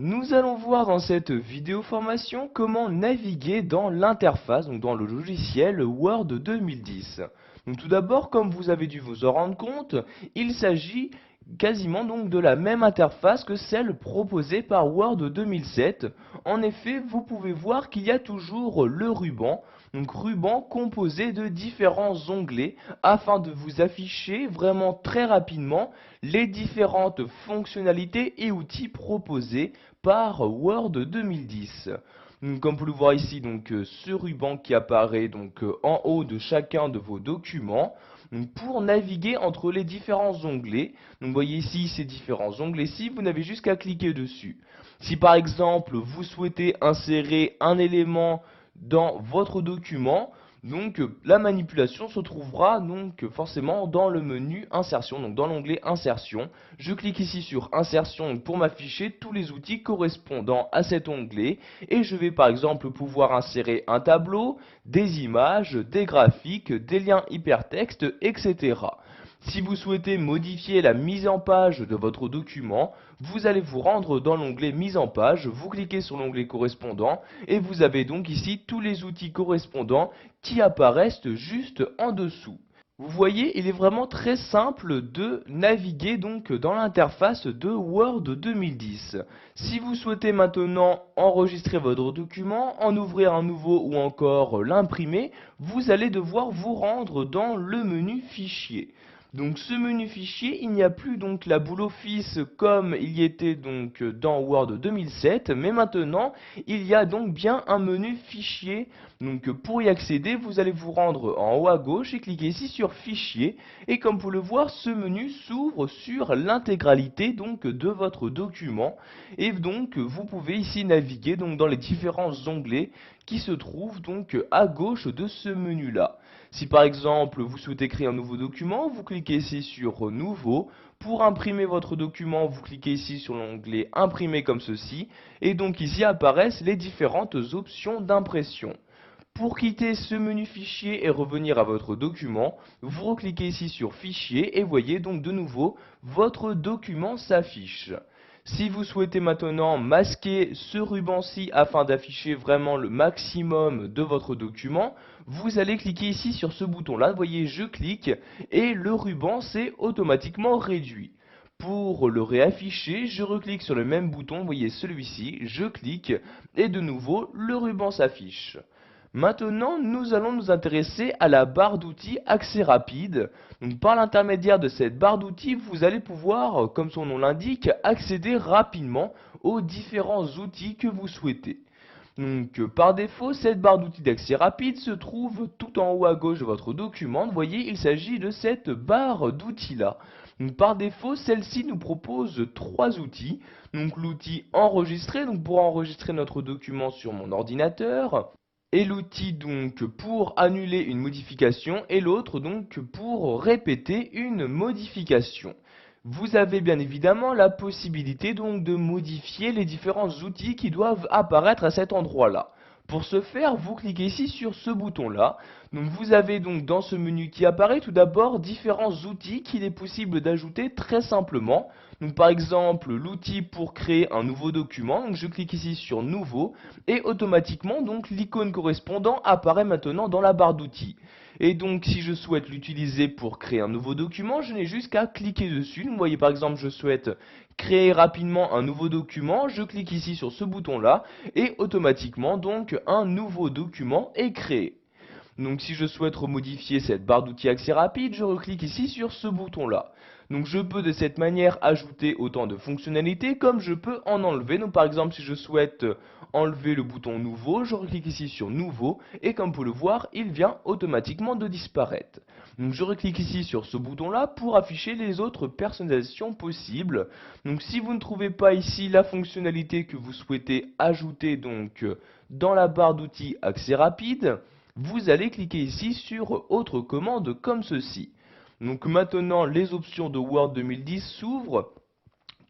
Nous allons voir dans cette vidéo formation comment naviguer dans l'interface, donc dans le logiciel Word 2010. Donc tout d'abord, comme vous avez dû vous en rendre compte, il s'agit quasiment donc de la même interface que celle proposée par Word 2007. En effet, vous pouvez voir qu'il y a toujours le ruban, donc ruban composé de différents onglets afin de vous afficher vraiment très rapidement les différentes fonctionnalités et outils proposés par Word 2010. Comme vous le voyez ici, ce ruban qui apparaît en haut de chacun de vos documents pour naviguer entre les différents onglets. Donc vous voyez ici ces différents onglets-ci, vous n'avez juste qu'à cliquer dessus. Si par exemple vous souhaitez insérer un élément dans votre document, la manipulation se trouvera forcément dans le menu insertion, donc dans l'onglet insertion. Je clique ici sur insertion pour m'afficher tous les outils correspondant à cet onglet et je vais par exemple pouvoir insérer un tableau, des images, des graphiques, des liens hypertextes, etc. Si vous souhaitez modifier la mise en page de votre document, vous allez vous rendre dans l'onglet mise en page, vous cliquez sur l'onglet correspondant et vous avez donc ici tous les outils correspondants qui apparaissent juste en dessous. Vous voyez, il est vraiment très simple de naviguer dans l'interface de Word 2010. Si vous souhaitez maintenant enregistrer votre document, en ouvrir un nouveau ou encore l'imprimer, vous allez devoir vous rendre dans le menu fichier. Donc ce menu fichier, il n'y a plus la boule Office comme il y était dans Word 2007, mais maintenant il y a donc bien un menu fichier. Donc pour y accéder, vous allez vous rendre en haut à gauche et cliquer ici sur fichier. Et comme vous pouvez le voir, ce menu s'ouvre sur l'intégralité de votre document. Et donc vous pouvez ici naviguer dans les différents onglets qui se trouvent à gauche de ce menu là. Si par exemple vous souhaitez créer un nouveau document, vous cliquez ici sur nouveau. Pour imprimer votre document, vous cliquez ici sur l'onglet imprimer comme ceci. Et donc ici apparaissent les différentes options d'impression. Pour quitter ce menu fichier et revenir à votre document, vous recliquez ici sur fichier et voyez donc de nouveau votre document s'affiche. Si vous souhaitez maintenant masquer ce ruban-ci afin d'afficher vraiment le maximum de votre document, vous allez cliquer ici sur ce bouton-là, vous voyez je clique et le ruban s'est automatiquement réduit. Pour le réafficher, je reclique sur le même bouton, vous voyez celui-ci, je clique et de nouveau le ruban s'affiche. Maintenant, nous allons nous intéresser à la barre d'outils accès rapide. Donc, par l'intermédiaire de cette barre d'outils, vous allez pouvoir, comme son nom l'indique, accéder rapidement aux différents outils que vous souhaitez. Par défaut, cette barre d'outils d'accès rapide se trouve tout en haut à gauche de votre document. Vous voyez, il s'agit de cette barre d'outils-là. Par défaut, celle-ci nous propose trois outils. L'outil enregistrer, pour enregistrer notre document sur mon ordinateur, et l'outil pour annuler une modification et l'autre pour répéter une modification. Vous avez bien évidemment la possibilité de modifier les différents outils qui doivent apparaître à cet endroit-là. Pour ce faire, vous cliquez ici sur ce bouton-là. Vous avez dans ce menu qui apparaît tout d'abord différents outils qu'il est possible d'ajouter très simplement. Par exemple, l'outil pour créer un nouveau document. Je clique ici sur nouveau et automatiquement l'icône correspondant apparaît maintenant dans la barre d'outils. Et si je souhaite l'utiliser pour créer un nouveau document, je n'ai juste qu'à cliquer dessus. Vous voyez par exemple, je souhaite créer rapidement un nouveau document, je clique ici sur ce bouton-là et automatiquement un nouveau document est créé. Si je souhaite remodifier cette barre d'outils accès rapide, je reclique ici sur ce bouton-là. Je peux de cette manière ajouter autant de fonctionnalités comme je peux en enlever. Par exemple, si je souhaite enlever le bouton nouveau, je reclique ici sur nouveau et comme vous pouvez le voir, il vient automatiquement de disparaître. Je reclique ici sur ce bouton-là pour afficher les autres personnalisations possibles. Si vous ne trouvez pas ici la fonctionnalité que vous souhaitez ajouter dans la barre d'outils accès rapide, vous allez cliquer ici sur autre commande comme ceci. Maintenant les options de Word 2010 s'ouvrent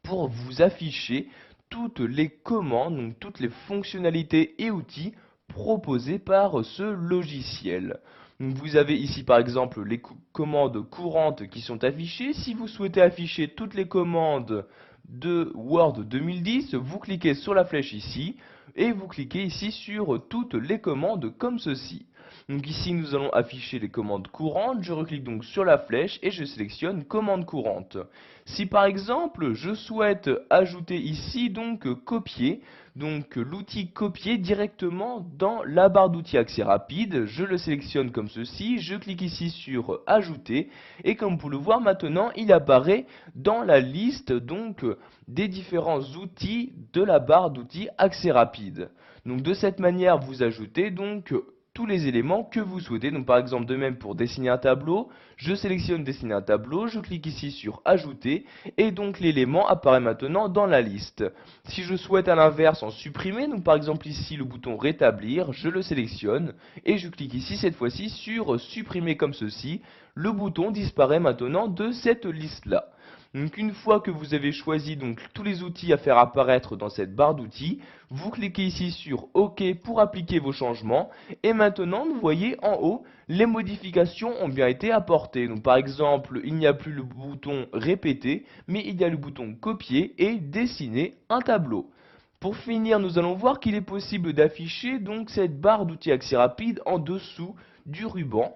pour vous afficher toutes les commandes, toutes les fonctionnalités et outils proposés par ce logiciel. Vous avez ici par exemple les commandes courantes qui sont affichées. Si vous souhaitez afficher toutes les commandes de Word 2010, vous cliquez sur la flèche ici et vous cliquez ici sur toutes les commandes comme ceci. Donc ici nous allons afficher les commandes courantes, je reclique donc sur la flèche et je sélectionne commande courante. Si par exemple je souhaite ajouter ici donc copier, donc l'outil copier directement dans la barre d'outils accès rapide, je le sélectionne comme ceci, je clique ici sur ajouter et comme vous pouvez le voir maintenant il apparaît dans la liste donc des différents outils de la barre d'outils accès rapide. Donc de cette manière vous ajoutez donc tous les éléments que vous souhaitez. Donc par exemple de même pour dessiner un tableau, je sélectionne dessiner un tableau, je clique ici sur ajouter et donc l'élément apparaît maintenant dans la liste. Si je souhaite à l'inverse en supprimer, donc par exemple ici le bouton rétablir, je le sélectionne et je clique ici cette fois-ci sur supprimer comme ceci. Le bouton disparaît maintenant de cette liste là. Donc une fois que vous avez choisi donc tous les outils à faire apparaître dans cette barre d'outils, vous cliquez ici sur OK pour appliquer vos changements et maintenant vous voyez en haut les modifications ont bien été apportées. Donc par exemple il n'y a plus le bouton répéter mais il y a le bouton copier et dessiner un tableau. Pour finir nous allons voir qu'il est possible d'afficher donc cette barre d'outils accès rapide en dessous du ruban.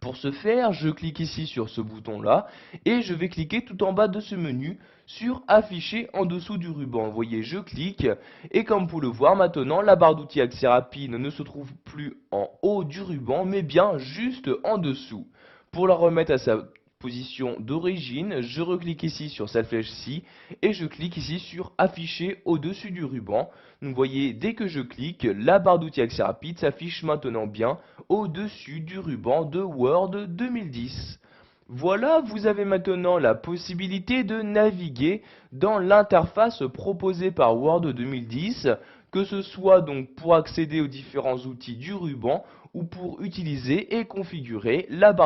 Pour ce faire, je clique ici sur ce bouton-là et je vais cliquer tout en bas de ce menu sur afficher en dessous du ruban. Vous voyez, je clique et comme vous pouvez le voir maintenant, la barre d'outils accès rapide ne se trouve plus en haut du ruban mais bien juste en dessous. Pour la remettre à sa position d'origine, je reclique ici sur cette flèche-ci et je clique ici sur afficher au-dessus du ruban. Donc vous voyez, dès que je clique, la barre d'outils accès rapide s'affiche maintenant bien au-dessus du ruban de Word 2010. Voilà, vous avez maintenant la possibilité de naviguer dans l'interface proposée par Word 2010, que ce soit donc pour accéder aux différents outils du ruban ou pour utiliser et configurer la barre